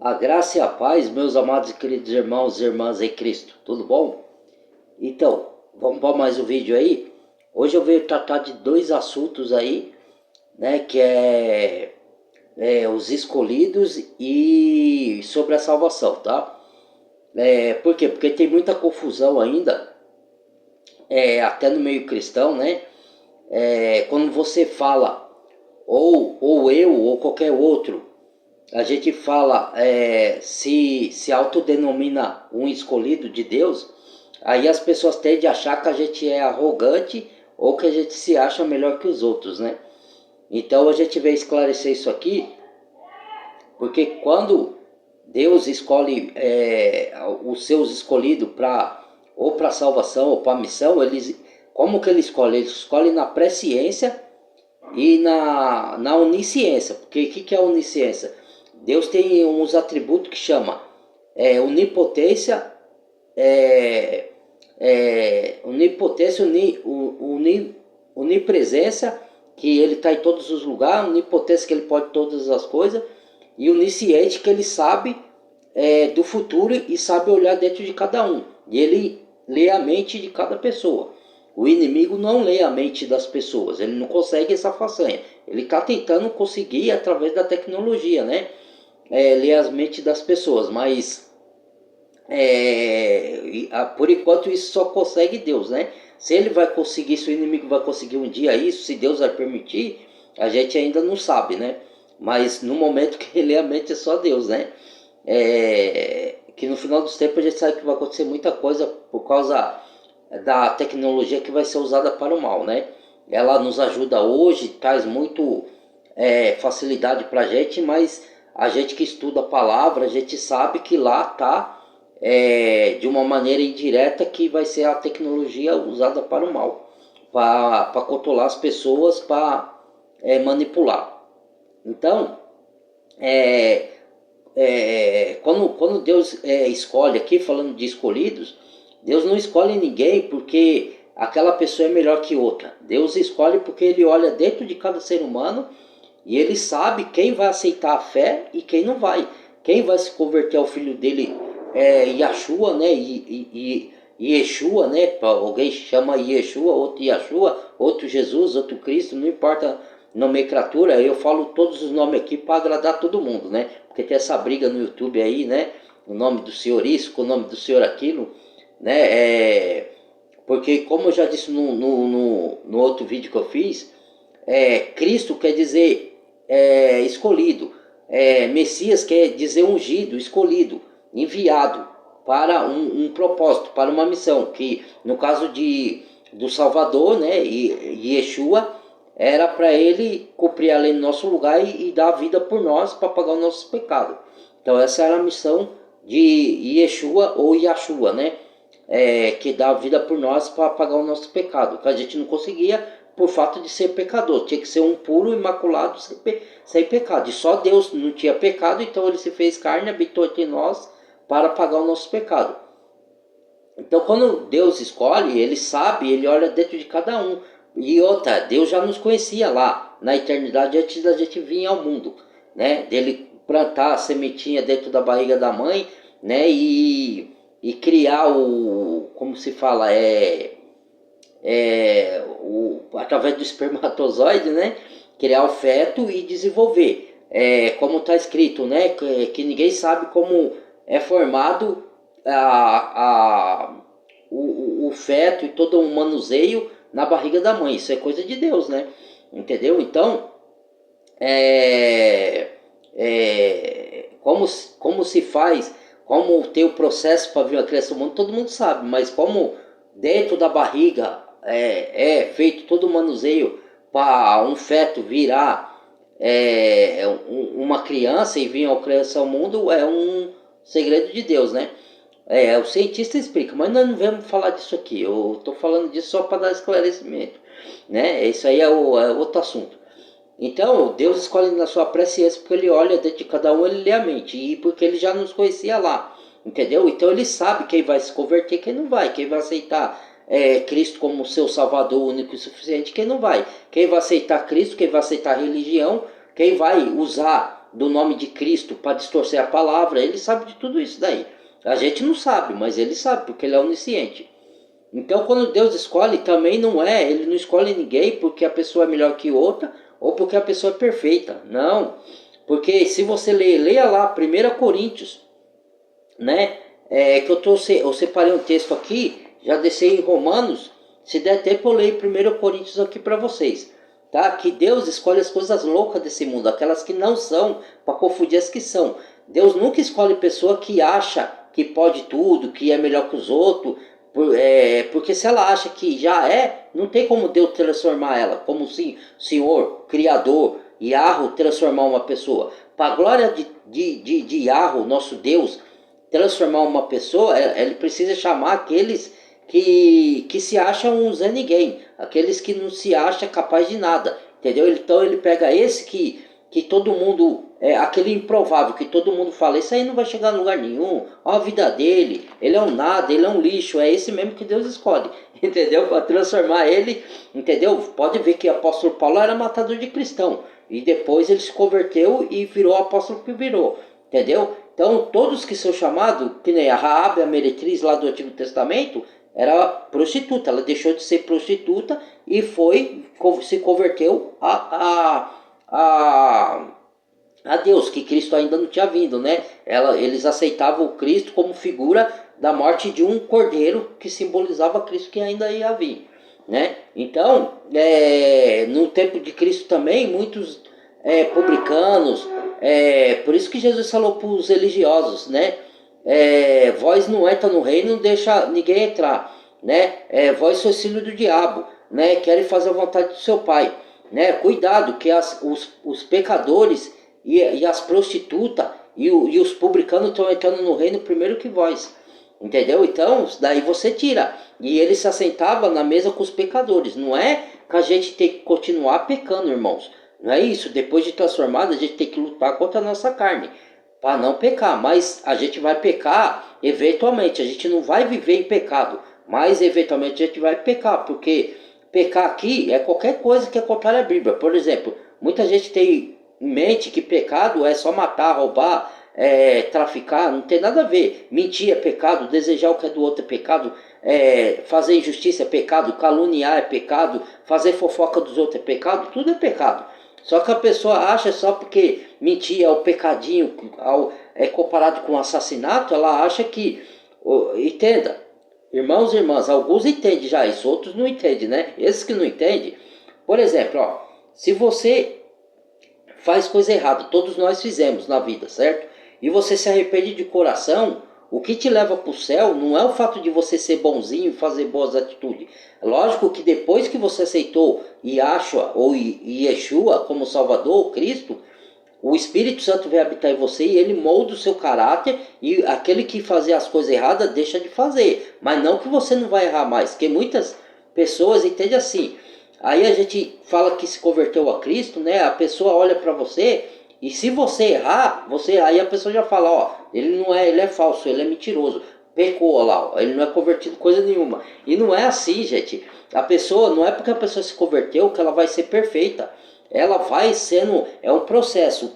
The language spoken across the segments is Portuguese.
A graça e a paz, meus amados e queridos irmãos e irmãs em Cristo, tudo bom? Então, vamos para mais um vídeo aí. Hoje eu venho tratar de dois assuntos aí, né, que é os escolhidos e sobre a salvação, tá? Por quê? Porque tem muita confusão ainda, até no meio cristão, né? Quando você fala, ou eu, ou qualquer outro, a gente fala, se autodenomina um escolhido de Deus, aí as pessoas tendem a achar que a gente é arrogante ou que a gente se acha melhor que os outros, né? Então a gente veio esclarecer isso aqui, porque quando Deus escolhe os seus escolhidos para ou para salvação ou para missão, como que ele escolhe? Ele escolhe na presciência e na onisciência. Porque o que é a onisciência? Deus tem uns atributos que chama onipotência, onipotência, onipresença, que ele está em todos os lugares, onipotência, que ele pode todas as coisas, e onisciente, que ele sabe do futuro e sabe olhar dentro de cada um. E ele lê a mente de cada pessoa. O inimigo não lê a mente das pessoas, ele não consegue essa façanha. Ele está tentando conseguir através da tecnologia, né? Ler as mentes das pessoas, mas por enquanto isso só consegue Deus, né? Se ele vai conseguir, se o inimigo vai conseguir um dia isso, se Deus vai permitir, a gente ainda não sabe, né? Mas no momento que ele lê a mente é só Deus, né? Que no final dos tempos a gente sabe que vai acontecer muita coisa por causa da tecnologia que vai ser usada para o mal, né? Ela nos ajuda hoje, traz muito facilidade para a gente, mas a gente que estuda a palavra, a gente sabe que lá está de uma maneira indireta, que vai ser a tecnologia usada para o mal, para controlar as pessoas, para manipular. Então, quando Deus escolhe, aqui falando de escolhidos, Deus não escolhe ninguém porque aquela pessoa é melhor que outra. Deus escolhe porque ele olha dentro de cada ser humano e ele sabe quem vai aceitar a fé e quem não vai. Quem vai se converter ao filho dele, Yeshua, né? Yeshua, né? Alguém chama Yeshua, outro Yeshua, outro Jesus, outro Cristo, não importa nomenclatura. Eu falo todos os nomes aqui para agradar todo mundo, né? Porque tem essa briga no YouTube aí, né? O nome do senhor isso, com o nome do senhor aquilo, né? Porque como eu já disse no outro vídeo que eu fiz, Cristo quer dizer escolhido, Messias quer dizer ungido, escolhido, enviado para um propósito, para uma missão, que no caso do Salvador, né, e Yeshua, era para ele cumprir a lei no nosso lugar e dar a vida por nós para pagar os nossos pecados. Então essa era a missão de Yeshua ou Yahshua, né? Que dá a vida por nós para pagar o nosso pecado, que a gente não conseguia por fato de ser pecador. Tinha que ser um puro, imaculado, sem pecado. E só Deus não tinha pecado, então ele se fez carne, habitou entre nós para pagar o nosso pecado. Então quando Deus escolhe, ele sabe, ele olha dentro de cada um. E outra, Deus já nos conhecia lá na eternidade antes da gente vir ao mundo, né? Dele plantar a sementinha dentro da barriga da mãe, né? E criar como se fala, através do espermatozoide, né? Criar o feto e desenvolver. Como está escrito, né? Que ninguém sabe como é formado o feto e todo o manuseio na barriga da mãe. Isso é coisa de Deus, né? Entendeu? Então, como se faz, como tem o processo para vir a criação do mundo, todo mundo sabe, mas como dentro da barriga feito todo o manuseio para um feto virar uma criança e vir a criação ao mundo, é um segredo de Deus, né? O cientista explica, mas nós não vamos falar disso aqui. Eu estou falando disso só para dar esclarecimento, né? Isso aí é outro assunto. Então, Deus escolhe na sua presciência porque ele olha dentro de cada um, ele lê a mente. E porque ele já nos conhecia lá, entendeu? Então ele sabe quem vai se converter e quem não vai. Quem vai aceitar Cristo como seu Salvador único e suficiente, quem não vai. Quem vai aceitar Cristo, quem vai aceitar a religião, quem vai usar do nome de Cristo para distorcer a palavra. Ele sabe de tudo isso daí. A gente não sabe, mas ele sabe, porque ele é onisciente. Então, quando Deus escolhe, também não é, ele não escolhe ninguém porque a pessoa é melhor que outra ou porque a pessoa é perfeita. Não. Porque se você leia lá 1 Coríntios, né? Que eu separei um texto aqui, já desci em Romanos. Se der tempo, eu leio 1 Coríntios aqui para vocês. Tá? Que Deus escolhe as coisas loucas desse mundo, aquelas que não são, para confundir as que são. Deus nunca escolhe pessoa que acha que pode tudo, que é melhor que os outros. Porque se ela acha que já é, não tem como Deus transformar ela, como o Senhor, Criador, Yahweh, transformar uma pessoa. Para a glória de Yahweh, nosso Deus, transformar uma pessoa, ele precisa chamar aqueles que se acham um Zé Ninguém, aqueles que não se acham capaz de nada, entendeu? Então ele pega esse que todo mundo, aquele improvável, que todo mundo fala, isso aí não vai chegar a lugar nenhum, ó a vida dele, ele é um nada, ele é um lixo, é esse mesmo que Deus escolhe, entendeu? Para transformar ele, entendeu? Pode ver que o apóstolo Paulo era matador de cristão, e depois ele se converteu e virou o apóstolo que virou, entendeu? Então todos que são chamados, que nem a Raabe, a meretriz lá do Antigo Testamento, era prostituta, ela deixou de ser prostituta e se converteu a Deus, que Cristo ainda não tinha vindo, né? Eles aceitavam o Cristo como figura da morte de um cordeiro que simbolizava Cristo que ainda ia vir, né? Então, no tempo de Cristo também, muitos publicanos, por isso que Jesus falou para os religiosos, né? Vós não entra no reino, não deixa ninguém entrar, né? Vós sois filho do diabo, né? Querem fazer a vontade do seu pai, né? Cuidado que os pecadores e as prostitutas e os publicanos estão entrando no reino primeiro que vós, entendeu? Então daí você tira, e ele se assentava na mesa com os pecadores. Não é que a gente tem que continuar pecando, irmãos, não é isso. Depois de transformado, a gente tem que lutar contra a nossa carne para não pecar, mas a gente vai pecar eventualmente, a gente não vai viver em pecado, mas eventualmente a gente vai pecar, porque pecar aqui é qualquer coisa que é contrária à Bíblia. Por exemplo, muita gente tem em mente que pecado é só matar, roubar, traficar, não tem nada a ver. Mentir é pecado, desejar o que é do outro é pecado, fazer injustiça é pecado, caluniar é pecado, fazer fofoca dos outros é pecado, tudo é pecado. Só que a pessoa acha só porque mentir é o pecadinho, comparado com assassinato, ela acha que... Entenda, irmãos e irmãs, alguns entendem já isso, outros não entendem, né? Esses que não entendem, por exemplo, ó, se você faz coisa errada, todos nós fizemos na vida, certo? E você se arrepende de coração, o que te leva para o céu não é o fato de você ser bonzinho e fazer boas atitudes. Lógico que depois que você aceitou Yahshua ou Yeshua como Salvador, Cristo, o Espírito Santo vai habitar em você e ele molda o seu caráter, e aquele que fazia as coisas erradas deixa de fazer. Mas não que você não vai errar mais, porque muitas pessoas entendem assim. Aí a gente fala que se converteu a Cristo, né? A pessoa olha para você e se você errar, aí a pessoa já fala, ó, ele é falso, ele é mentiroso, pecou lá, ó, ele não é convertido coisa nenhuma. E não é assim, gente. A pessoa, não é porque a pessoa se converteu que ela vai ser perfeita. Ela vai sendo, um processo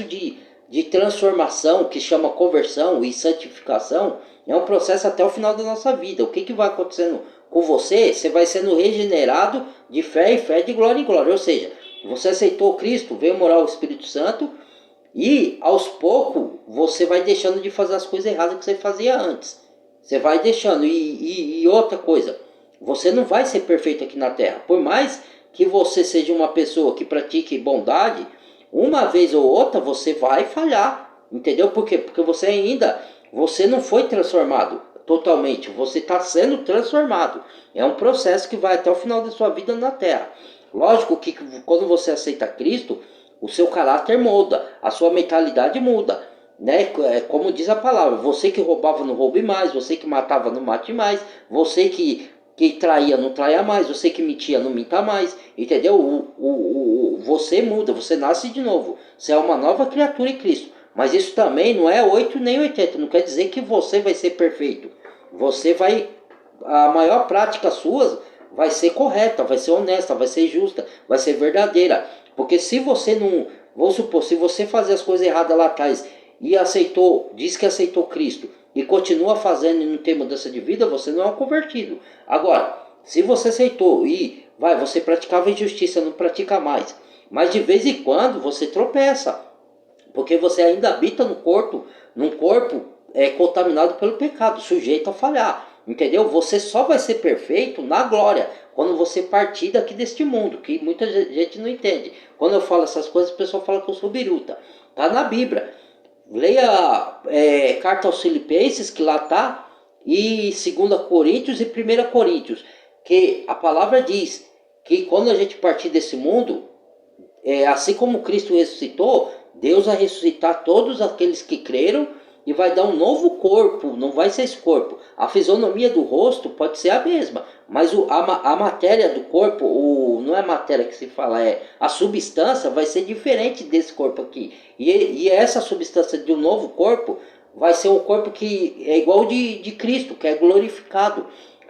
de transformação que chama conversão e santificação, é um processo até o final da nossa vida. O que vai acontecendo com você? Você vai sendo regenerado de fé em fé, de glória em glória. Ou seja, você aceitou Cristo, veio morar o Espírito Santo e aos poucos você vai deixando de fazer as coisas erradas que você fazia antes. Você vai deixando. E outra coisa, você não vai ser perfeito aqui na Terra. Por mais que você seja uma pessoa que pratique bondade, uma vez ou outra você vai falhar. Entendeu? Por quê? Porque você não foi transformado totalmente. Você está sendo transformado. É um processo que vai até o final da sua vida na Terra. Lógico que quando você aceita Cristo, o seu caráter muda, a sua mentalidade muda, né? Como diz a palavra, você que roubava não roube mais, você que matava não mate mais, você que traía não traia mais, você que mentia não minta mais, entendeu? Você muda, você nasce de novo, você é uma nova criatura em Cristo. Mas isso também não é 8 nem 80, não quer dizer que você vai ser perfeito. A maior prática sua vai ser correta, vai ser honesta, vai ser justa, vai ser verdadeira. Porque se você Vamos supor, se você fazer as coisas erradas lá atrás e aceitou, diz que aceitou Cristo e continua fazendo e não tem mudança de vida, você não é um convertido. Agora, se você aceitou e você praticava injustiça, não pratica mais, mas de vez em quando você tropeça, porque você ainda habita no corpo, num corpo contaminado pelo pecado, sujeito a falhar. Entendeu? Você só vai ser perfeito na glória, quando você partir daqui deste mundo, que muita gente não entende. Quando eu falo essas coisas, o pessoal fala que eu sou biruta. Tá na Bíblia. Leia Carta aos Filipenses, que lá tá, e 2 Coríntios e 1 Coríntios, que a palavra diz que quando a gente partir desse mundo, assim como Cristo ressuscitou, Deus vai ressuscitar todos aqueles que creram e vai dar um novo corpo, não vai ser esse corpo. A fisionomia do rosto pode ser a mesma, mas a matéria do corpo, não é matéria que se fala, é a substância vai ser diferente desse corpo aqui. E essa substância de um novo corpo vai ser um corpo que é igual de Cristo, que é glorificado.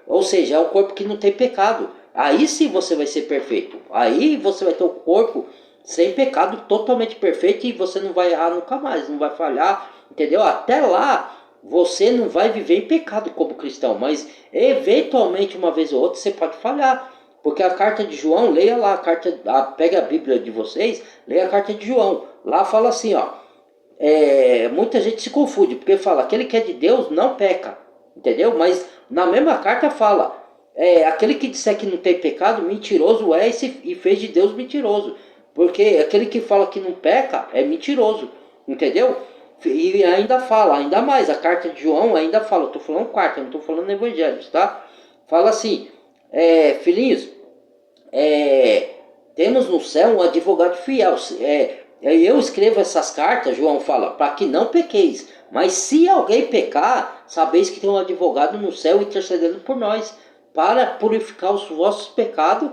Ou seja, é um corpo que não tem pecado. Aí sim você vai ser perfeito. Aí você vai ter um corpo sem pecado, totalmente perfeito, e você não vai errar nunca mais, não vai falhar, entendeu? Até lá, você não vai viver em pecado como cristão, mas eventualmente, uma vez ou outra, você pode falhar. Porque a carta de João, leia lá, pega a Bíblia de vocês, leia a carta de João. Lá fala assim, ó, muita gente se confunde, porque fala, aquele que é de Deus não peca, entendeu? Mas na mesma carta fala, aquele que disser que não tem pecado, mentiroso é e fez de Deus mentiroso. Porque aquele que fala que não peca é mentiroso, entendeu? E ainda fala, ainda mais, a carta de João ainda fala, eu estou falando quarta, não estou falando evangelhos, tá? Fala assim, filhinhos, temos no céu um advogado fiel. Eu escrevo essas cartas, João fala, para que não pequeis. Mas se alguém pecar, sabeis que tem um advogado no céu intercedendo por nós, para purificar os vossos pecados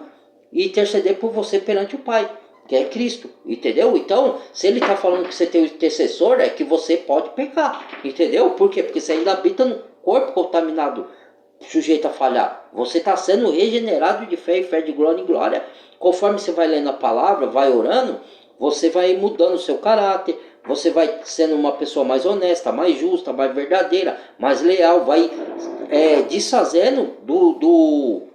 e interceder por você perante o Pai, que é Cristo, entendeu? Então, se ele está falando que você tem um intercessor, é que você pode pecar, entendeu? Por quê? Porque você ainda habita no corpo contaminado, sujeito a falhar. Você está sendo regenerado de fé e fé, de glória em glória. Conforme você vai lendo a palavra, vai orando, você vai mudando o seu caráter, você vai sendo uma pessoa mais honesta, mais justa, mais verdadeira, mais leal, vai desfazendo do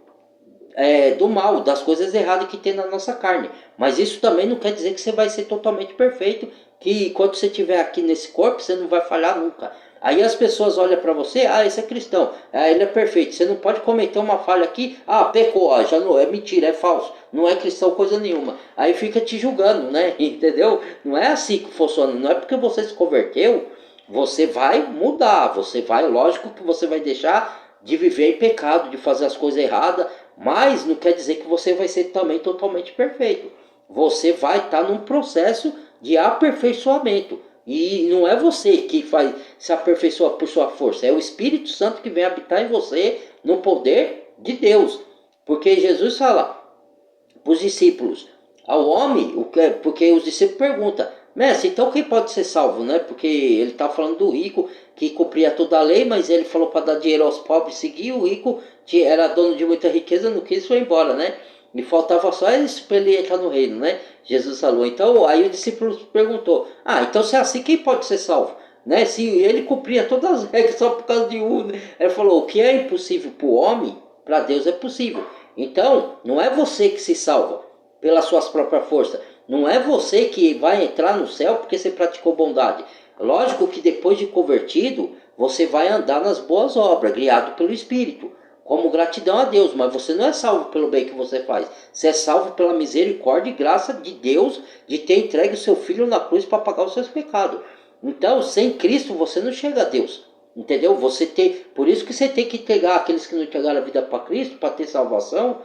mal, das coisas erradas que tem na nossa carne. Mas isso também não quer dizer que você vai ser totalmente perfeito, que enquanto você estiver aqui nesse corpo, você não vai falhar nunca. Aí as pessoas olham para você, esse é cristão, ele é perfeito, você não pode cometer uma falha aqui, pecou, já não é mentira, é falso, não é cristão coisa nenhuma. Aí fica te julgando, né? Entendeu? Não é assim que funciona, não é porque você se converteu, você vai mudar, lógico que você vai deixar de viver em pecado, de fazer as coisas erradas, mas não quer dizer que você vai ser também totalmente perfeito. Você vai estar num processo de aperfeiçoamento. E não é você que vai se aperfeiçoar por sua força, é o Espírito Santo que vem habitar em você no poder de Deus. Porque Jesus fala para os discípulos, ao homem, porque os discípulos perguntam, mestre, então quem pode ser salvo, né? Porque ele está falando do rico que cumpria toda a lei, mas ele falou para dar dinheiro aos pobres, seguir, o rico era dono de muita riqueza, não quis, foi embora, né? E faltava só isso para ele entrar no reino, né? Jesus falou. Então, aí o discípulo perguntou, então se é assim, quem pode ser salvo? Né? Se ele cumpria todas as regras só por causa de um, né? Ele falou, o que é impossível para o homem, para Deus é possível. Então, não é você que se salva pelas suas próprias forças. Não é você que vai entrar no céu porque você praticou bondade. Lógico que depois de convertido, você vai andar nas boas obras, guiado pelo Espírito, como gratidão a Deus, mas você não é salvo pelo bem que você faz. Você é salvo pela misericórdia e graça de Deus de ter entregue o seu Filho na cruz para pagar os seus pecados. Então, sem Cristo, você não chega a Deus. Entendeu? Por isso que você tem que entregar aqueles que não entregaram a vida para Cristo, para ter salvação,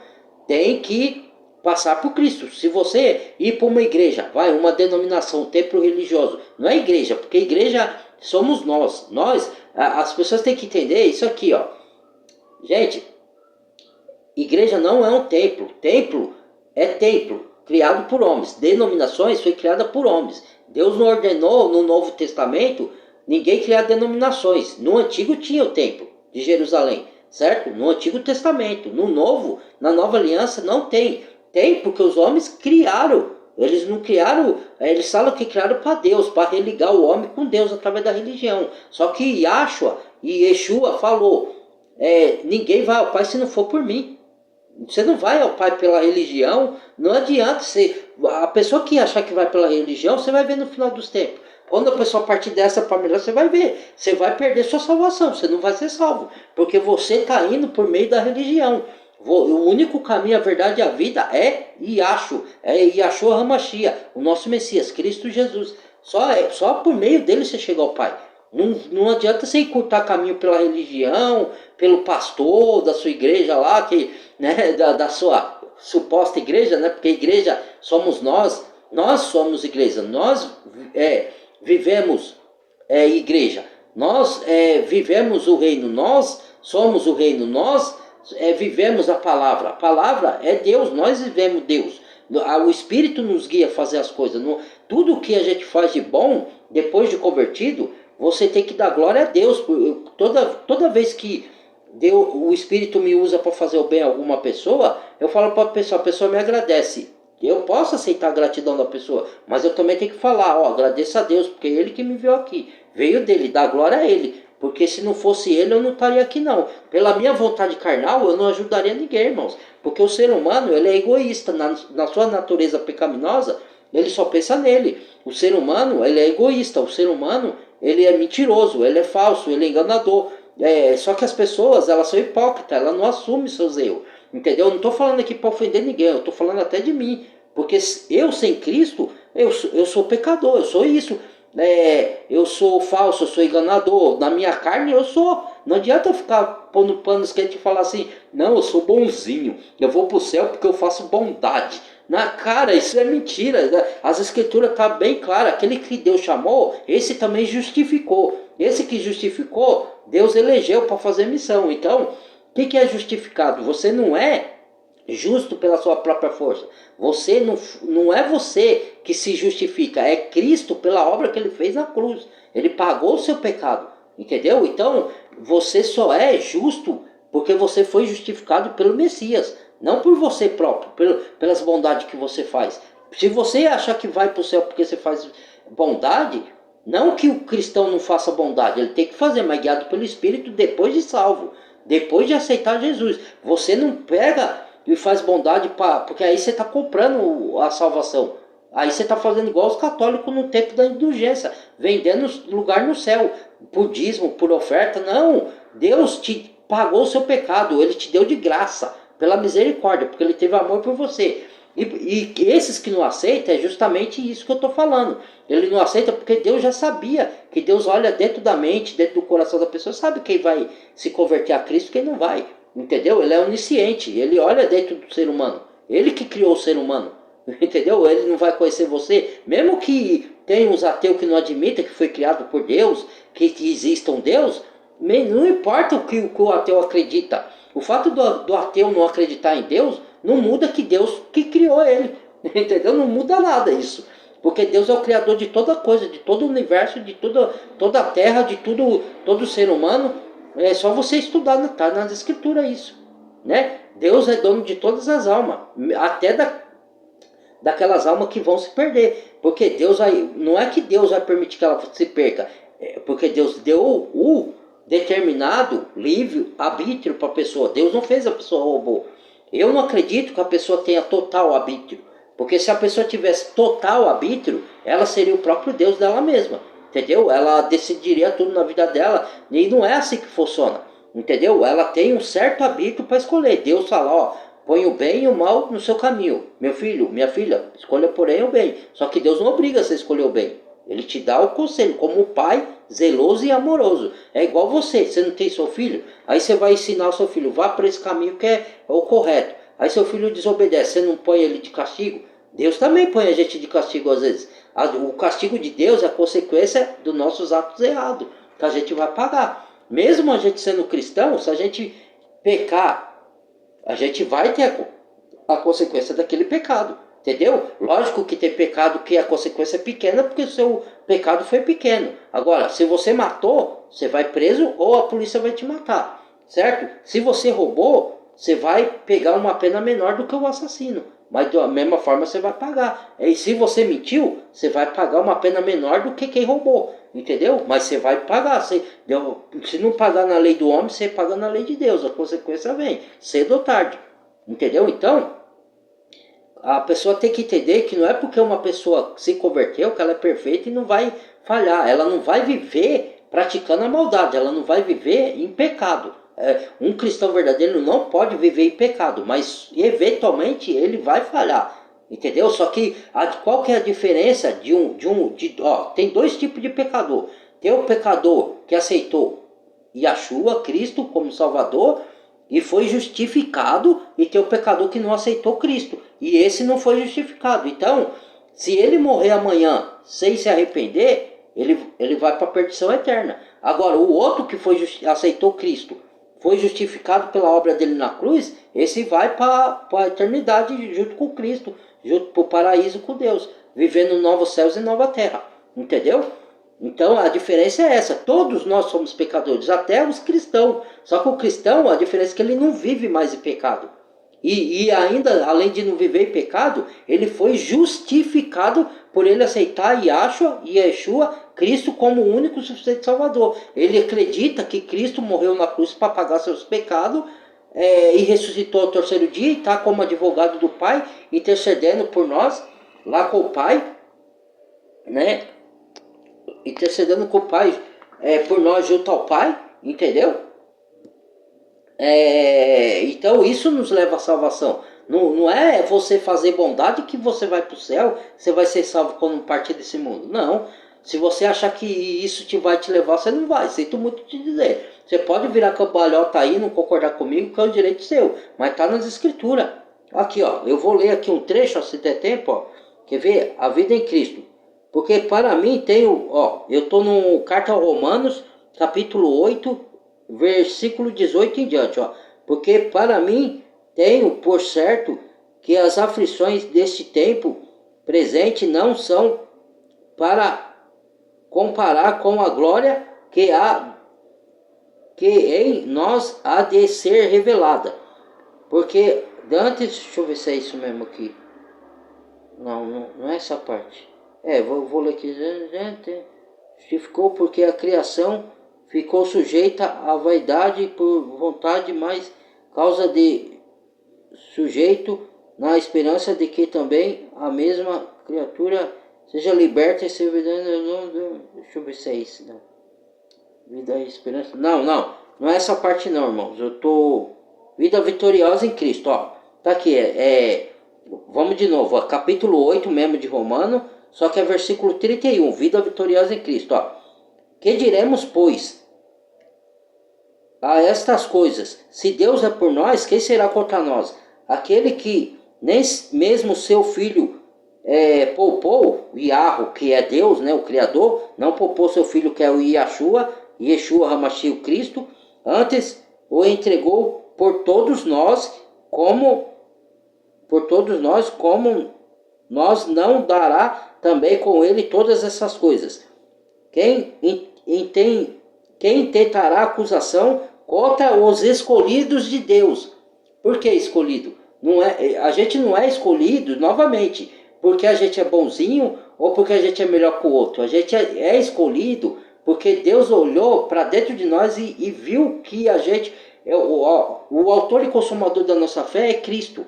tem que passar por Cristo. Se você ir para uma igreja, uma denominação, um templo religioso, não é igreja, porque igreja somos nós. As pessoas têm que entender isso aqui, ó. Gente, igreja não é um templo. Templo é templo, criado por homens. Denominações foi criada por homens. Deus não ordenou no Novo Testamento ninguém criar denominações. No Antigo tinha o templo de Jerusalém, certo? No Antigo Testamento. No Novo, na Nova Aliança, não tem. Tem porque os homens criaram Eles não criaram, eles falam que criaram para Deus, para religar o homem com Deus através da religião. Só que Yahshua e Yeshua falou, ninguém vai ao Pai se não for por mim. Você não vai ao Pai pela religião, não adianta. A pessoa que achar que vai pela religião, você vai ver no final dos tempos. Quando a pessoa partir dessa para melhor, você vai ver. Você vai perder sua salvação, você não vai ser salvo. Porque você está indo por meio da religião. O único caminho, a verdade e a vida é Yahshua. É Yahshua HaMashiach, o nosso Messias, Cristo Jesus. Só por meio dele você chega ao Pai. Não adianta você encurtar caminho pela religião, pelo pastor da sua igreja lá, né, da sua suposta igreja, né, porque igreja somos nós somos igreja, nós vivemos igreja, nós vivemos o reino, nós somos o reino, nós vivemos a palavra é Deus, nós vivemos Deus. O Espírito nos guia a fazer as coisas. Tudo que a gente faz de bom, depois de convertido, você tem que dar glória a Deus. Toda vez que o Espírito me usa para fazer o bem a alguma pessoa, eu falo para a pessoa me agradece. Eu posso aceitar a gratidão da pessoa, mas eu também tenho que falar, agradeça a Deus, porque é Ele que me veio aqui. Veio dele, dá glória a Ele. Porque se não fosse Ele, eu não estaria aqui não. Pela minha vontade carnal, eu não ajudaria ninguém, irmãos. Porque o ser humano, ele é egoísta. Na sua natureza pecaminosa, ele só pensa nele. O ser humano, ele é egoísta. O ser humano, ele é mentiroso, ele é falso, ele é enganador. Só que as pessoas, elas são hipócritas, elas não assumem seus erros. Entendeu? Eu não estou falando aqui para ofender ninguém, eu estou falando até de mim. Porque eu, sem Cristo, eu sou pecador, eu sou isso. Eu sou falso, eu sou enganador. Na minha carne eu sou. Não adianta eu ficar pondo panos quentes e falar assim, não, eu sou bonzinho, eu vou para o céu porque eu faço bondade. Na cara, isso é mentira. As escrituras estão bem claras. Aquele que Deus chamou, esse também justificou. Esse que justificou, Deus elegeu para fazer missão. Então, o que é justificado? Você não é justo pela sua própria força. Você não é você que se justifica, é Cristo pela obra que ele fez na cruz. Ele pagou o seu pecado, entendeu? Então, você só é justo porque você foi justificado pelo Messias, não por você próprio, pelas bondades que você faz. Se você achar que vai para o céu porque você faz bondade, não que o cristão não faça bondade, ele tem que fazer, mas guiado pelo Espírito depois de salvo, depois de aceitar Jesus. Você não pega e faz bondade, porque aí você está comprando a salvação. Aí você está fazendo igual os católicos no tempo da indulgência, vendendo lugar no céu, por dízimo, por oferta. Não, Deus te pagou o seu pecado, Ele te deu de graça, pela misericórdia, porque Ele teve amor por você. E esses que não aceitam, é justamente isso que eu estou falando. Ele não aceita porque Deus já sabia, que Deus olha dentro da mente, dentro do coração da pessoa, sabe quem vai se converter a Cristo e quem não vai. Entendeu? Ele é onisciente, ele olha dentro do ser humano. Ele que criou o ser humano. Entendeu? Ele não vai conhecer você. Mesmo que tenha uns ateus que não admitem que foi criado por Deus, que exista um Deus, não importa o que o ateu acredita. O fato do ateu não acreditar em Deus, não muda que Deus que criou ele. Entendeu? Não muda nada isso. Porque Deus é o criador de toda coisa, de todo o universo, de toda a terra, de todo ser humano. É só você estudar, tá nas escrituras isso, né? Deus é dono de todas as almas, até daquelas almas que vão se perder, porque Deus não é que Deus vai permitir que ela se perca, porque Deus deu o determinado livre arbítrio para a pessoa. Deus não fez a pessoa robô. Eu não acredito que a pessoa tenha total arbítrio, porque se a pessoa tivesse total arbítrio, ela seria o próprio Deus dela mesma. Entendeu? Ela decidiria tudo na vida dela e não é assim que funciona. Entendeu? Ela tem um certo arbítrio para escolher. Deus fala, põe o bem e o mal no seu caminho. Meu filho, minha filha, escolha porém o bem. Só que Deus não obriga você a escolher o bem. Ele te dá o conselho, como um pai zeloso e amoroso. É igual você não tem seu filho, aí você vai ensinar o seu filho, vá para esse caminho que é o correto. Aí seu filho desobedece, você não põe ele de castigo. Deus também põe a gente de castigo às vezes. O castigo de Deus é a consequência dos nossos atos errados, que a gente vai pagar. Mesmo a gente sendo cristão, se a gente pecar, a gente vai ter a consequência daquele pecado. Entendeu? Lógico que tem pecado que a consequência é pequena, porque o seu pecado foi pequeno. Agora, se você matou, você vai preso ou a polícia vai te matar. Certo? Se você roubou, você vai pegar uma pena menor do que o assassino. mas da mesma forma você vai pagar. E se você mentiu, você vai pagar uma pena menor do que quem roubou, entendeu? Mas você vai pagar. Se não pagar na lei do homem, você paga na lei de Deus. A consequência vem, cedo ou tarde, entendeu? Então, a pessoa tem que entender que não é porque uma pessoa se converteu que ela é perfeita e não vai falhar. Ela não vai viver praticando a maldade, ela não vai viver em pecado. Um cristão verdadeiro não pode viver em pecado, mas eventualmente ele vai falhar. Entendeu? Só que qual que é a diferença tem dois tipos de pecador. Tem o pecador que aceitou Yeshua, Cristo, como Salvador, e foi justificado, e tem o pecador que não aceitou Cristo, e esse não foi justificado. Então, se ele morrer amanhã sem se arrepender, ele vai para a perdição eterna. Agora, o outro que aceitou Cristo, foi justificado pela obra dele na cruz, esse vai para a eternidade junto com Cristo, junto para o paraíso com Deus, vivendo novos céus e nova terra. Entendeu? Então a diferença é essa. Todos nós somos pecadores, até os cristãos. Só que o cristão, a diferença é que ele não vive mais em pecado. E ainda, além de não viver em pecado, ele foi justificado por ele aceitar Yeshua, Cristo, como o único suficiente Salvador. Ele acredita que Cristo morreu na cruz para pagar seus pecados, e ressuscitou ao terceiro dia e está como advogado do Pai, intercedendo por nós, lá com o Pai, né? Intercedendo com o Pai por nós junto ao Pai, entendeu? Então isso nos leva à salvação. Não é você fazer bondade que você vai para o céu, você vai ser salvo quando partir desse mundo. Não. Se você achar que isso vai te levar, você não vai. Sinto muito te dizer. Você pode virar cambalhota aí, não concordar comigo, que é um direito seu. Mas está nas escrituras. Aqui, ó. Eu vou ler aqui um trecho, ó, se der tempo, ó. Quer ver? A vida em Cristo. Porque para mim eu estou no Carta aos Romanos, capítulo 8, versículo 18 em diante, ó. Porque para mim tenho por certo que as aflições deste tempo presente não são para comparar com a glória que em nós há de ser revelada. Porque antes, deixa eu ver se é isso mesmo aqui. Não é essa parte. Vou ler aqui. Justificou porque a criação ficou sujeita à vaidade por vontade, mas causa de sujeito na esperança de que também a mesma criatura seja liberta e seja... Deixa eu ver se é isso. Não. Vida e esperança. Não é essa parte não, irmãos. Eu tô... Vida vitoriosa em Cristo, ó. Tá aqui, vamos de novo, ó, capítulo 8 mesmo de Romano, só que é versículo 31, vida vitoriosa em Cristo, ó. Que diremos, pois, a estas coisas? Se Deus é por nós, quem será contra nós? Aquele que nem mesmo seu filho poupou, Yahweh, que é Deus, né, o Criador, não poupou seu filho que é o Yeshua Hamashiach, o Cristo, antes o entregou por todos nós, como nós não dará também com ele todas essas coisas. Quem tentará acusação contra os escolhidos de Deus? Por que escolhido? A gente não é escolhido, novamente, porque a gente é bonzinho ou porque a gente é melhor que o outro. A gente é escolhido porque Deus olhou para dentro de nós e viu que a gente... O autor e consumador da nossa fé é Cristo.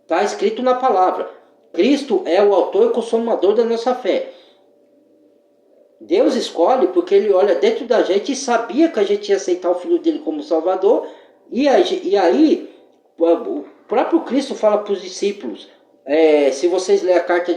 Está escrito na palavra. Cristo é o autor e consumador da nossa fé. Deus escolhe porque ele olha dentro da gente e sabia que a gente ia aceitar o Filho dele como Salvador. E aí o próprio Cristo fala para os discípulos. Se vocês lerem a carta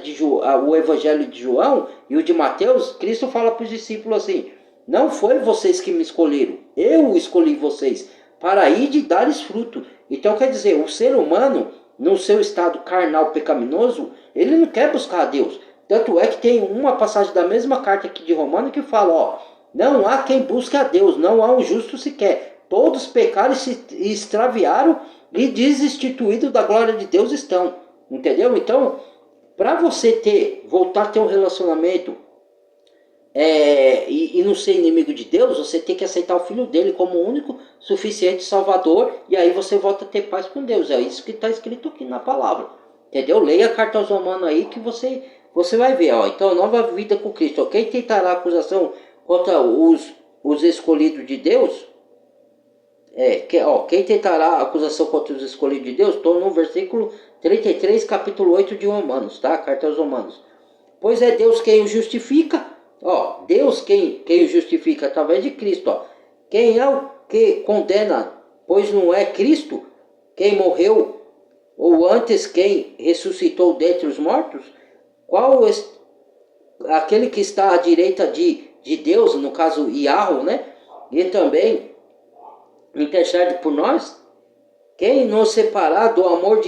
o Evangelho de João e o de Mateus, Cristo fala para os discípulos assim: não foi vocês que me escolheram, eu escolhi vocês para ir e dar-lhes fruto. Então quer dizer, o ser humano, no seu estado carnal pecaminoso, ele não quer buscar a Deus. Tanto é que tem uma passagem da mesma carta aqui de Romano que fala, ó, não há quem busque a Deus, não há um justo sequer. Todos pecaram e se extraviaram e desinstituídos da glória de Deus estão. Entendeu? Então, para você voltar a ter um relacionamento e não ser inimigo de Deus, você tem que aceitar o Filho dele como o único suficiente Salvador, e aí você volta a ter paz com Deus. É isso que está escrito aqui na palavra. Entendeu? Leia a carta aos Romanos aí que você vai ver. Ó. Então, nova vida com Cristo. Ó. Quem tentará acusação contra os escolhidos de Deus? Quem tentará acusação contra os escolhidos de Deus? Estou no versículo 33, capítulo 8 de Romanos, tá? Carta aos Romanos. Pois é Deus quem o justifica. Ó, Deus quem o justifica através de Cristo. Ó. Quem é o que condena? Pois não é Cristo quem morreu, ou antes quem ressuscitou dentre os mortos? Qual aquele que está à direita de Deus, no caso Yahweh, né? E também intercede por nós? Quem nos separar do amor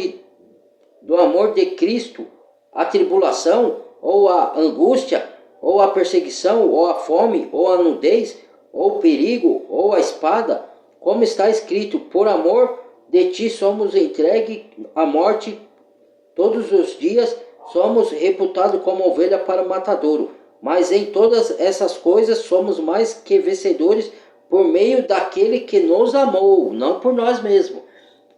de Cristo? A tribulação, ou a angústia, ou a perseguição, ou a fome, ou a nudez, ou o perigo, ou a espada? Como está escrito, por amor de ti somos entregues à morte todos os dias, somos reputados como ovelha para o matadouro. Mas em todas essas coisas somos mais que vencedores por meio daquele que nos amou, não por nós mesmos.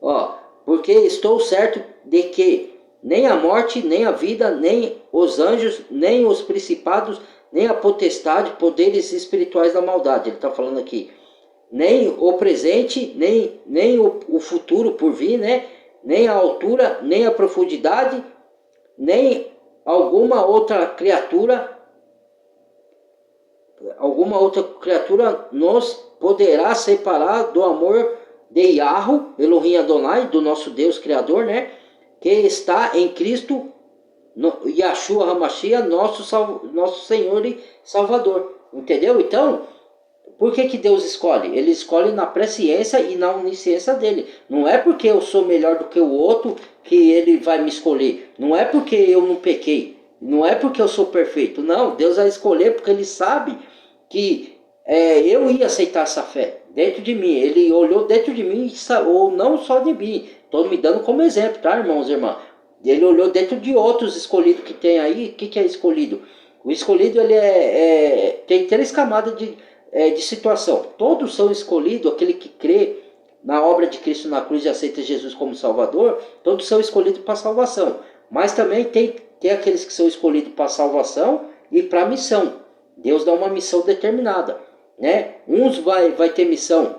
Ó, porque estou certo de que nem a morte, nem a vida, nem os anjos, nem os principados, nem a potestade, poderes espirituais da maldade. Ele está falando aqui. Nem o presente, nem o futuro por vir, né? Nem a altura, nem a profundidade, nem alguma outra criatura nos poderá separar do amor de Yahweh, Elohim Adonai, do nosso Deus Criador, né? Que está em Cristo, Yahshua HaMashiach, nosso Senhor e Salvador. Entendeu? Então, por que Deus escolhe? Ele escolhe na presciência e na onisciência dele. Não é porque eu sou melhor do que o outro que ele vai me escolher. Não é porque eu não pequei. Não é porque eu sou perfeito. Não, Deus vai escolher porque ele sabe que eu ia aceitar essa fé dentro de mim. Ele olhou dentro de mim, ou não só de mim. Estou me dando como exemplo, tá, irmãos e irmãs? Ele olhou dentro de outros escolhidos que tem aí. O que é escolhido? O escolhido ele tem 3 camadas de situação. Todos são escolhidos, aquele que crê na obra de Cristo na cruz e aceita Jesus como Salvador, todos são escolhidos para salvação. Mas também tem aqueles que são escolhidos para salvação e para missão. Deus dá uma missão determinada, né? Uns vai ter missão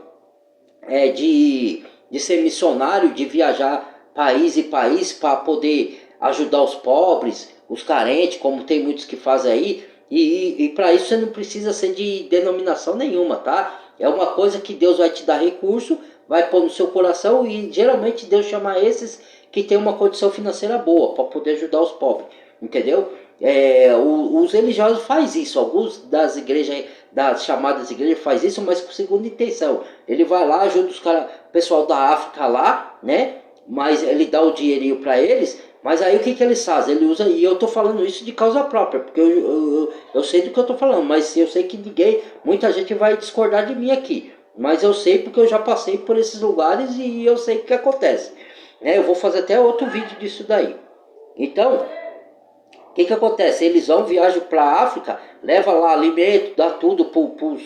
de ser missionário, de viajar país e país para poder ajudar os pobres, os carentes, como tem muitos que fazem aí. E para isso você não precisa ser de denominação nenhuma, tá? É uma coisa que Deus vai te dar recurso, vai pôr no seu coração, e geralmente Deus chama esses que tem uma condição financeira boa para poder ajudar os pobres, entendeu? Os religiosos faz isso, alguns das igrejas, das chamadas igrejas faz isso, mas com segunda intenção. Ele vai lá, ajuda os caras, pessoal da África lá, né? Mas ele dá o dinheirinho para eles. Mas aí o que eles fazem? Ele usa, e eu estou falando isso de causa própria, porque eu sei do que eu estou falando, mas eu sei que muita gente vai discordar de mim aqui. Mas eu sei porque eu já passei por esses lugares e eu sei o que acontece. Eu vou fazer até outro vídeo disso daí. Então, o que acontece? Eles vão, viajam para a África, levam lá alimento, dá tudo para o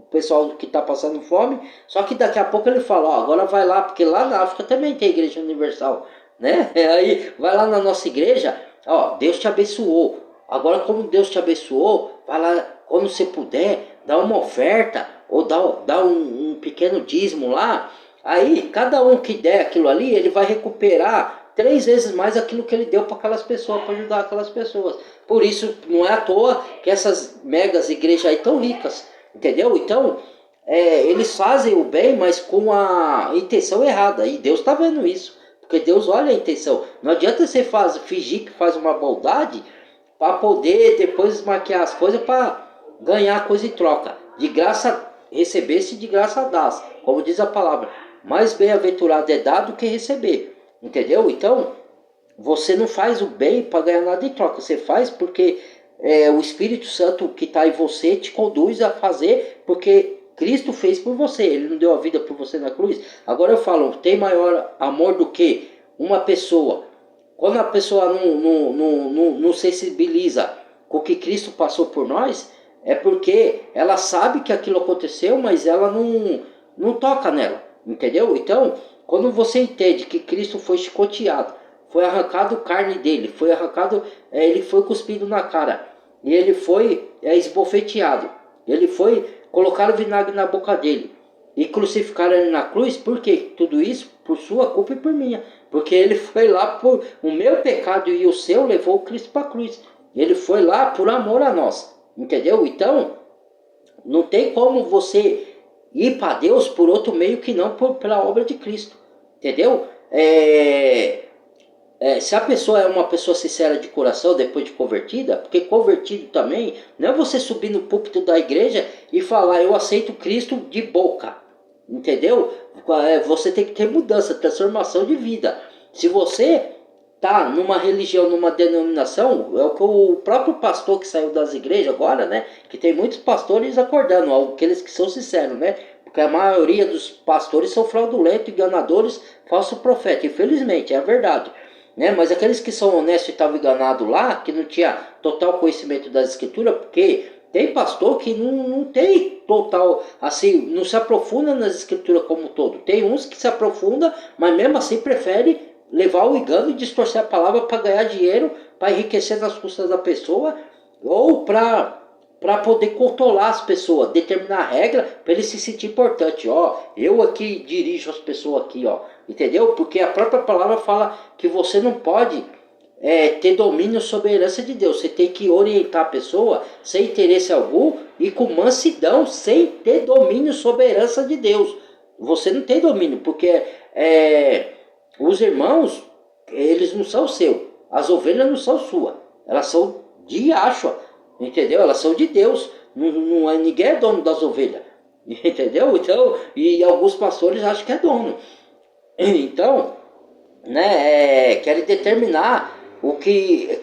pessoal que está passando fome. Só que daqui a pouco ele fala, ó, agora vai lá, porque lá na África também tem igreja universal, né? Aí vai lá na nossa igreja, ó, Deus te abençoou. Agora, como Deus te abençoou, vai lá, quando você puder, dá uma oferta, ou dá um pequeno dízimo lá. Aí, cada um que der aquilo ali, ele vai recuperar 3 vezes mais aquilo que ele deu para aquelas pessoas, para ajudar aquelas pessoas. Por isso, não é à toa que essas megas igrejas aí tão ricas, entendeu? Então, eles fazem o bem, mas com a intenção errada. E Deus está vendo isso, porque Deus olha a intenção. Não adianta você fingir que faz uma bondade para poder depois maquiar as coisas para ganhar coisa em troca. De graça receber-se, de graça dá-se, como diz a palavra. Mais bem-aventurado é dar do que receber, entendeu? Então, você não faz o bem para ganhar nada em troca. Você faz porque o Espírito Santo que está em você te conduz a fazer, porque Cristo fez por você. Ele não deu a vida por você na cruz. Agora eu falo, tem maior amor do que uma pessoa. Quando a pessoa não sensibiliza com o que Cristo passou por nós, é porque ela sabe que aquilo aconteceu, mas ela não toca nela, entendeu? Então, quando você entende que Cristo foi chicoteado, foi arrancado carne dele, foi arrancado, ele foi cuspido na cara, e ele foi esbofeteado, ele foi colocar vinagre na boca dele, e crucificaram ele na cruz. Por quê? Tudo isso por sua culpa e por minha, porque ele foi lá por o meu pecado e o seu, levou o Cristo para a cruz, ele foi lá por amor a nós, entendeu? Então, não tem como você ir para Deus por outro meio que não pela obra de Cristo, entendeu? Se a pessoa é uma pessoa sincera de coração depois de convertida, porque convertido também não é você subir no púlpito da igreja e falar eu aceito Cristo de boca, entendeu? Você tem que ter mudança, transformação de vida. Se você tá numa religião, numa denominação, é o que o próprio pastor que saiu das igrejas agora, né? Que tem muitos pastores acordando, aqueles que são sinceros, né? Porque a maioria dos pastores são fraudulentos, enganadores, falsos profetas. Infelizmente, é a verdade. Né? Mas aqueles que são honestos e estavam enganados lá, que não tinha total conhecimento das escrituras, porque tem pastor que não tem total, assim, não se aprofunda nas escrituras como um todo. Tem uns que se aprofunda, mas mesmo assim prefere levar o engano e distorcer a palavra para ganhar dinheiro, para enriquecer nas custas da pessoa, ou para poder controlar as pessoas, determinar a regra para ele se sentir importante. Ó, eu aqui dirijo as pessoas aqui, ó, entendeu? Porque a própria palavra fala que você não pode ter domínio sobre a herança de Deus. Você tem que orientar a pessoa sem interesse algum e com mansidão, sem ter domínio sobre a herança de Deus. Você não tem domínio, porque os irmãos, eles não são seus. As ovelhas não são suas. Elas são de Yahshua, entendeu? Elas são de Deus. Ninguém é dono das ovelhas, entendeu? Então, e alguns pastores acham que é dono. Então, né, querem determinar o que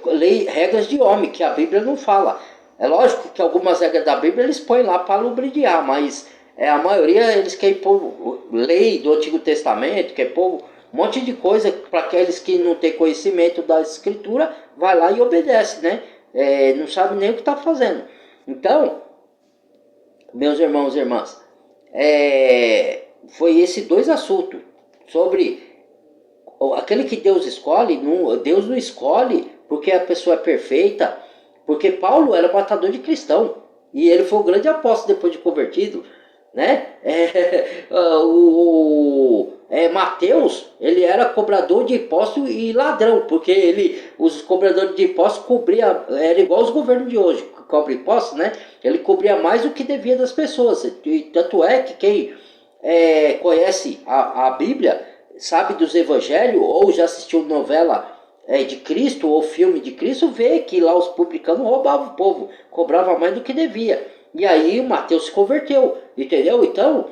regras de homem, que a Bíblia não fala. É lógico que algumas regras da Bíblia eles põem lá para lubrificar, mas a maioria eles querem pôr lei do Antigo Testamento, querem pôr um monte de coisa para aqueles que não têm conhecimento da Escritura, vai lá e obedece, né? Não sabe nem o que está fazendo. Então, meus irmãos e irmãs, foi esses dois assuntos sobre aquele que Deus escolhe. Deus não escolhe porque a pessoa é perfeita, porque Paulo era matador de cristão e ele foi o grande apóstolo depois de convertido, né? Mateus, ele era cobrador de impostos e ladrão, porque os cobradores de impostos cobriam, era igual os governos de hoje, que cobrem impostos, né? Ele cobria mais do que devia das pessoas, e tanto é que quem conhece a Bíblia, sabe dos evangelhos, ou já assistiu novela de Cristo, ou filme de Cristo, vê que lá os publicanos roubavam o povo, cobravam mais do que devia. E aí o Mateus se converteu, entendeu? Então,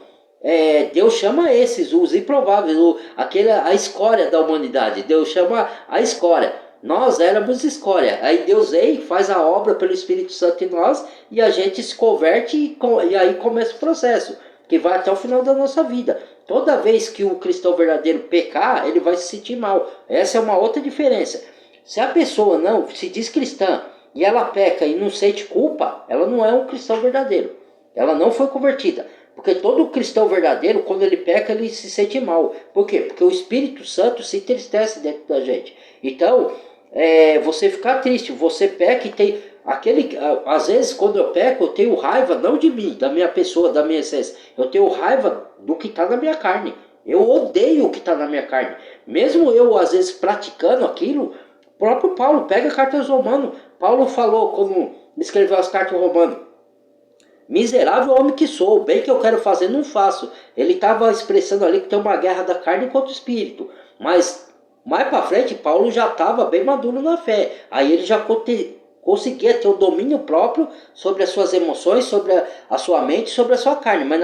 Deus chama os improváveis, a escória da humanidade. Deus chama a escória. Nós éramos escória. Aí Deus vem, faz a obra pelo Espírito Santo em nós, e a gente se converte, e aí começa o processo, que vai até o final da nossa vida. Toda vez que o cristão verdadeiro pecar, ele vai se sentir mal. Essa é uma outra diferença. Se a pessoa não se diz cristã e ela peca e não sente culpa, ela não é um cristão verdadeiro. Ela não foi convertida. Porque todo cristão verdadeiro, quando ele peca, ele se sente mal. Por quê? Porque o Espírito Santo se entristece dentro da gente. Então, você fica triste, você peca e tem às vezes quando eu peco, eu tenho raiva não de mim, da minha pessoa, da minha essência. Eu tenho raiva do que está na minha carne. Eu odeio o que está na minha carne. Mesmo eu, às vezes, praticando aquilo, o próprio Paulo pega a carta aos Romanos. Paulo falou, quando escreveu as cartas aos Romanos: miserável homem que sou, o bem que eu quero fazer não faço. Ele estava expressando ali que tem uma guerra da carne contra o espírito. Mas mais para frente, Paulo já estava bem maduro na fé. Aí ele já conseguia ter o domínio próprio sobre as suas emoções, sobre a sua mente, sobre a sua carne. Mas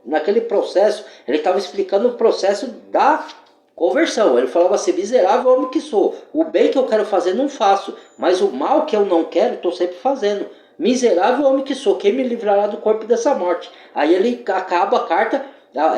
naquele processo, ele estava explicando o processo da conversão. Ele falava assim: miserável homem que sou, o bem que eu quero fazer não faço, mas o mal que eu não quero estou sempre fazendo. Miserável homem que sou, quem me livrará do corpo dessa morte? Aí ele acaba a carta,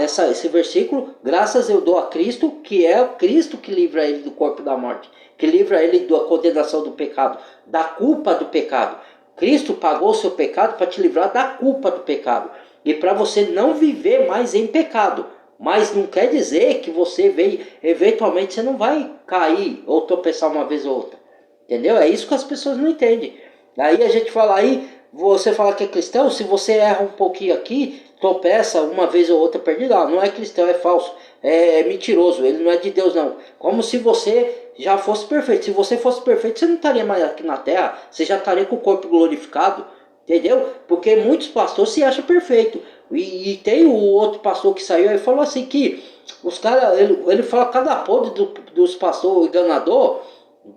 esse versículo: graças eu dou a Cristo, que é o Cristo que livra ele do corpo da morte, que livra ele da condenação do pecado, da culpa do pecado. Cristo pagou o seu pecado para te livrar da culpa do pecado e para você não viver mais em pecado. Mas não quer dizer que você veio, eventualmente você não vai cair ou tropeçar uma vez ou outra. Entendeu? É isso que as pessoas não entendem. Aí a gente fala aí, você fala que é cristão, se você erra um pouquinho aqui, tropeça uma vez ou outra perdido, não é cristão, é falso, é mentiroso, ele não é de Deus não. Como se você já fosse perfeito. Se você fosse perfeito, você não estaria mais aqui na terra, você já estaria com o corpo glorificado, entendeu? Porque muitos pastores se acham perfeito. E tem o outro pastor que saiu e falou assim que os caras, ele fala cada podre dos pastores enganador.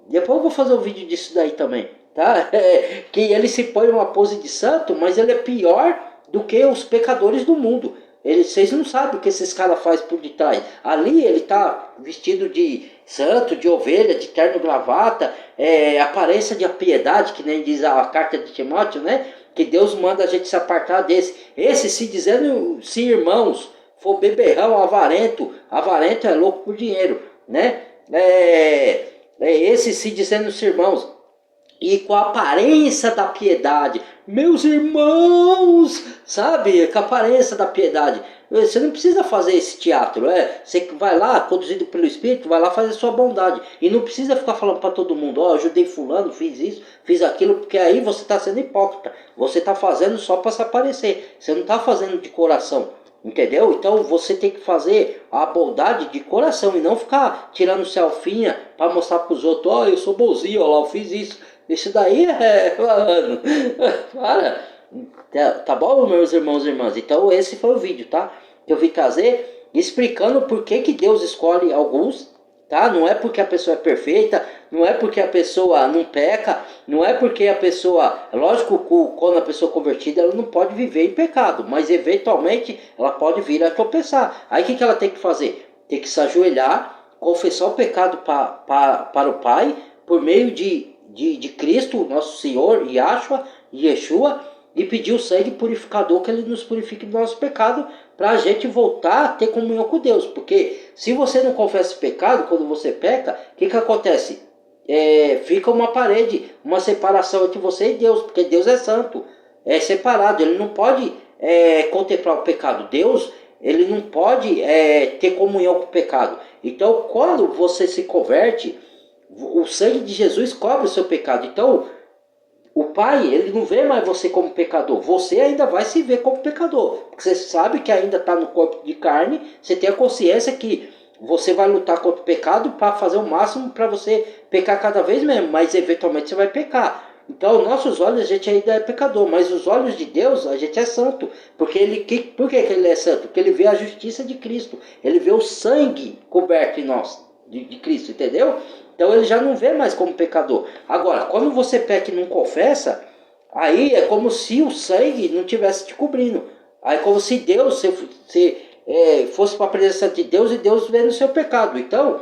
Depois eu vou fazer um vídeo disso daí também, tá? Que ele se põe uma pose de santo, mas ele é pior do que os pecadores do mundo. Vocês não sabem o que esses caras fazem por detrás. Ali ele tá vestido de santo, de ovelha, de terno gravata, aparência de piedade, que nem diz a carta de Timóteo, né? Que Deus manda a gente se apartar desse. Esse se dizendo, se irmãos, for beberrão, avarento é louco por dinheiro, né? Esse se dizendo os irmãos, e com a aparência da piedade, meus irmãos, sabe, com a aparência da piedade. Você não precisa fazer esse teatro, você vai lá, conduzido pelo Espírito, vai lá fazer sua bondade, e não precisa ficar falando para todo mundo, eu ajudei fulano, fiz isso, fiz aquilo, porque aí você está sendo hipócrita, você está fazendo só para se aparecer, você não está fazendo de coração. Entendeu? Então você tem que fazer a bondade de coração e não ficar tirando selfinha para mostrar para os outros, eu sou bonzinho, ó lá, eu fiz isso. Isso daí mano, para. Tá bom, meus irmãos e irmãs? Então esse foi o vídeo, tá? Que eu vim trazer explicando por que Deus escolhe alguns, tá? Não é porque a pessoa é perfeita, não é porque a pessoa não peca, não é porque a pessoa, lógico, quando a pessoa é convertida, ela não pode viver em pecado, mas eventualmente ela pode vir a tropeçar. Aí o que ela tem que fazer? Tem que se ajoelhar, confessar o pecado para o Pai, por meio de Cristo, nosso Senhor, Yeshua, e pedir o sangue purificador, que ele nos purifique do nosso pecado, para a gente voltar a ter comunhão com Deus. Porque se você não confessa o pecado, quando você peca, o que acontece? Fica uma parede, uma separação entre você e Deus, porque Deus é santo, é separado, ele não pode contemplar o pecado. Deus, ele não pode ter comunhão com o pecado. Então, quando você se converte, o sangue de Jesus cobre o seu pecado. Então, o Pai, ele não vê mais você como pecador. Você ainda vai se ver como pecador. Porque você sabe que ainda está no corpo de carne. Você tem a consciência que você vai lutar contra o pecado para fazer o máximo para você pecar cada vez menos. Mas eventualmente você vai pecar. Então, nossos olhos, a gente ainda é pecador. Mas os olhos de Deus, a gente é santo. Porque por que ele é santo? Porque ele vê a justiça de Cristo. Ele vê o sangue coberto em nós, de Cristo, entendeu? Então ele já não vê mais como pecador. Agora, quando você peca e não confessa, aí é como se o sangue não tivesse te cobrindo. Aí é como se Deus, você fosse para a presença de Deus e Deus vê no seu pecado. Então,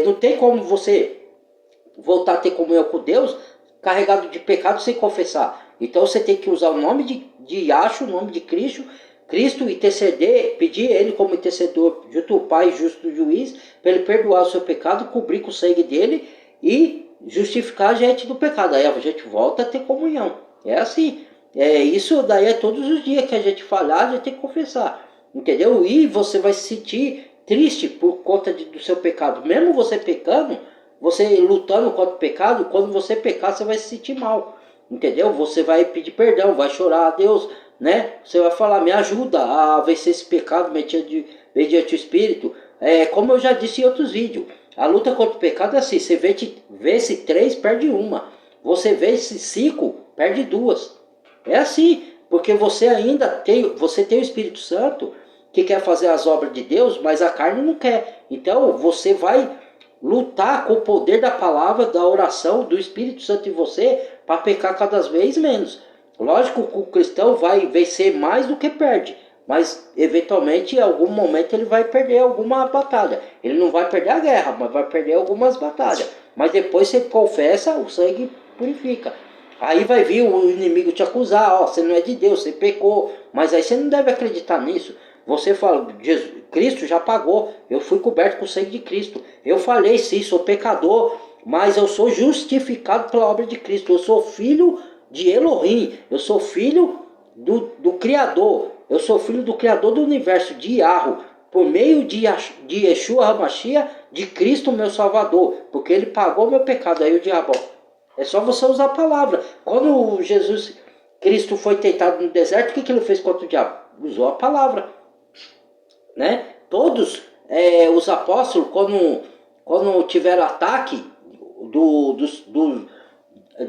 não tem como você voltar a ter comunhão com Deus carregado de pecado sem confessar. Então você tem que usar o nome de Yahshua, o nome de Cristo, interceder, pedir ele como intercedor junto ao Pai, justo juiz, para ele perdoar o seu pecado, cobrir com o sangue dele e justificar a gente do pecado. Aí a gente volta a ter comunhão. É assim. Isso daí é todos os dias que a gente falhar, a gente tem que confessar. Entendeu? E você vai se sentir triste por conta do seu pecado. Mesmo você pecando, você lutando contra o pecado, quando você pecar, você vai se sentir mal. Entendeu? Você vai pedir perdão, vai chorar a Deus, né? Você vai falar, me ajuda a vencer esse pecado mediante o Espírito. Como eu já disse em outros vídeos, a luta contra o pecado é assim, você vence 3, perde uma. Você vence 5, perde 2. É assim, porque você ainda tem o Espírito Santo que quer fazer as obras de Deus, mas a carne não quer. Então você vai lutar com o poder da palavra, da oração, do Espírito Santo em você, para pecar cada vez menos. Lógico que o cristão vai vencer mais do que perde, mas eventualmente em algum momento ele vai perder alguma batalha. Ele não vai perder a guerra, mas vai perder algumas batalhas. Mas depois você confessa, o sangue purifica. Aí vai vir o inimigo te acusar, você não é de Deus, você pecou. Mas aí você não deve acreditar nisso. Você fala, Cristo já pagou, eu fui coberto com o sangue de Cristo. Eu falei, sim, sou pecador, mas eu sou justificado pela obra de Cristo. Eu sou filho de Elohim, eu sou filho do Criador. eu sou filho do Criador do universo, de Yahweh, por meio de Yeshua HaMashiach, de Cristo meu Salvador, porque ele pagou meu pecado. Aí o diabo, é só você usar a palavra. Quando Jesus Cristo foi tentado no deserto, o que ele fez contra o diabo? Usou a palavra, né? Todos os apóstolos, quando tiveram ataque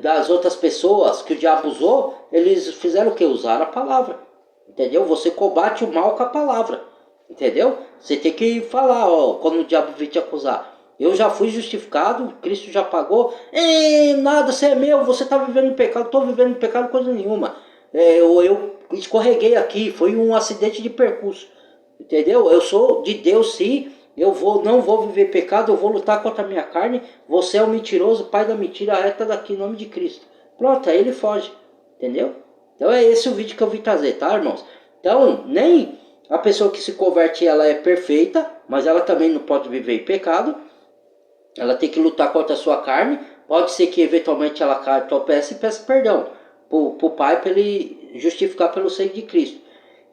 das outras pessoas que o diabo usou, eles fizeram o que? Usaram a palavra, entendeu? Você combate o mal com a palavra, entendeu? Você tem que falar, ó, quando o diabo vir te acusar. Eu já fui justificado, Cristo já pagou. Nada, você é meu, você está vivendo em pecado. Estou vivendo em pecado, coisa nenhuma. Eu escorreguei aqui, foi um acidente de percurso, entendeu? Eu sou de Deus, sim. Não vou viver pecado, eu vou lutar contra a minha carne. Você é o mentiroso, pai da mentira, reta daqui em nome de Cristo. Pronto, aí ele foge, entendeu? Então é esse o vídeo que eu vim trazer, tá, irmãos? Então, nem a pessoa que se converte, ela é perfeita, mas ela também não pode viver em pecado. Ela tem que lutar contra a sua carne. Pode ser que eventualmente ela caia, tropece e peça perdão pro Pai, para ele justificar pelo sangue de Cristo.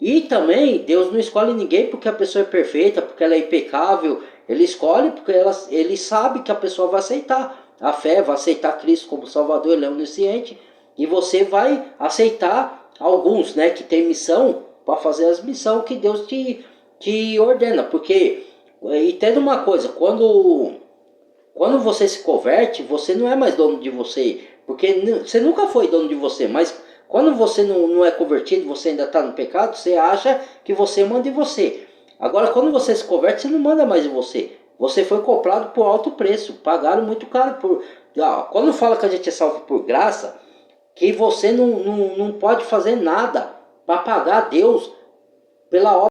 E também Deus não escolhe ninguém porque a pessoa é perfeita, porque ela é impecável. Ele escolhe porque ele sabe que a pessoa vai aceitar a fé, vai aceitar Cristo como Salvador, ele é onisciente. E você vai aceitar alguns, né, que tem missão para fazer as missões que Deus te ordena. Porque, entenda uma coisa, quando você se converte, você não é mais dono de você. Porque você nunca foi dono de você, mas quando você não é convertido, você ainda está no pecado, você acha que você manda em você. Agora, quando você se converte, você não manda mais em você. Você foi comprado por alto preço, pagaram muito caro. Quando fala que a gente é salvo por graça, que você não pode fazer nada para pagar a Deus pela obra.